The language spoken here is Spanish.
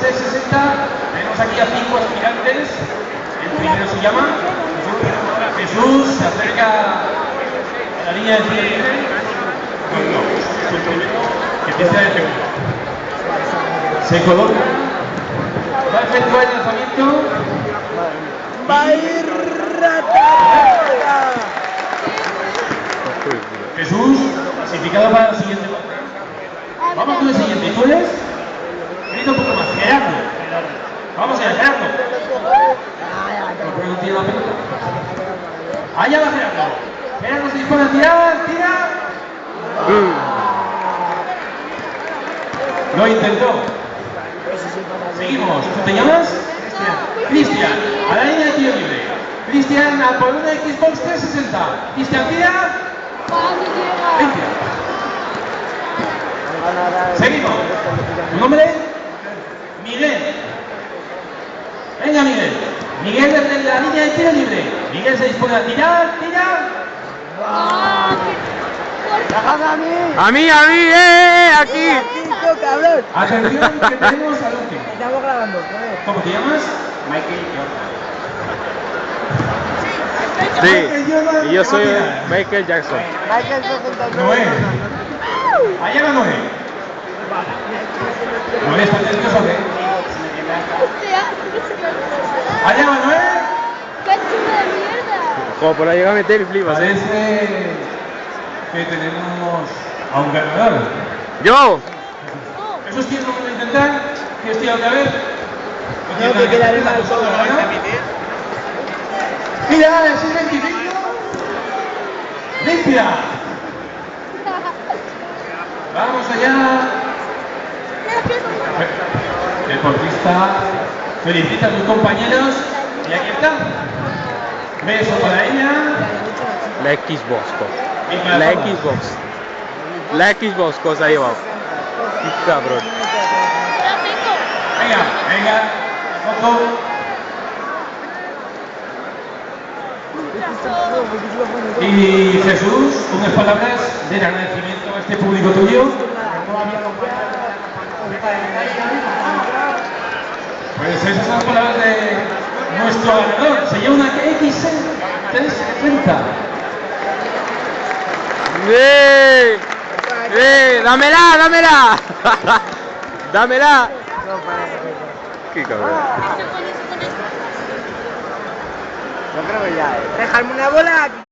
C60. Tenemos aquí a 5 aspirantes. El primero se llama Jesús, se acerca a la línea de tiro libre. No, el primero que empieza de segundo. Se coloca, va a efectuar el lanzamiento. Va a ir Rata. Jesús, clasificado para el siguiente parte. Vamos con el siguiente. ¿Tú eres? Grita un poco más. Gerardo. Vamos allá, Gerardo. No tiene la pelota. Allá va Gerardo. Gerardo se dispone a tirar. Tira. Lo intentó. Seguimos. ¿Tú te llamas? Cristian. A la línea de tiro libre. Cristian, a por una Xbox 360. Cristian, tira. Limpia. Seguimos. ¿Tu nombre? Miguel. Venga, Miguel. Miguel desde la línea de tiro libre. Miguel se dispone a tirar. Tira. A mí, aquí. Cabrón. Atención que tenemos al último. Estamos grabando. ¿Cómo te llamas? Michael Jordan. Sí, y yo soy Michael Jackson. Michael 69. Noé. Allá va Noé. Noé, ¿estás nervioso o qué? Allá va Noé. ¡Qué chulo de mierda! Como por ahí llega a meter y flipas, Parece que tenemos a un ganador. ¡Yo! ¿Eso sí lo van a intentar? ¿Qué estoy otra vez? No, que quedaré mal solo. Mira, el 625. Limpia. Vamos allá. Deportista, felicita a tus compañeros. Y aquí está. Beso para ella. La Xbox, Y para la todas. Xbox. La Xbox, cosa ha llevado. Qué cabrón. Venga, ojo. Y Jesús, unas palabras de agradecimiento a este público tuyo. Pues esas son las palabras de nuestro ganador. Se lleva una X360. ¡Dámela! ¡Dámela! ¡Qué cabrón! Yo creo que ya, dejarme una bola aquí.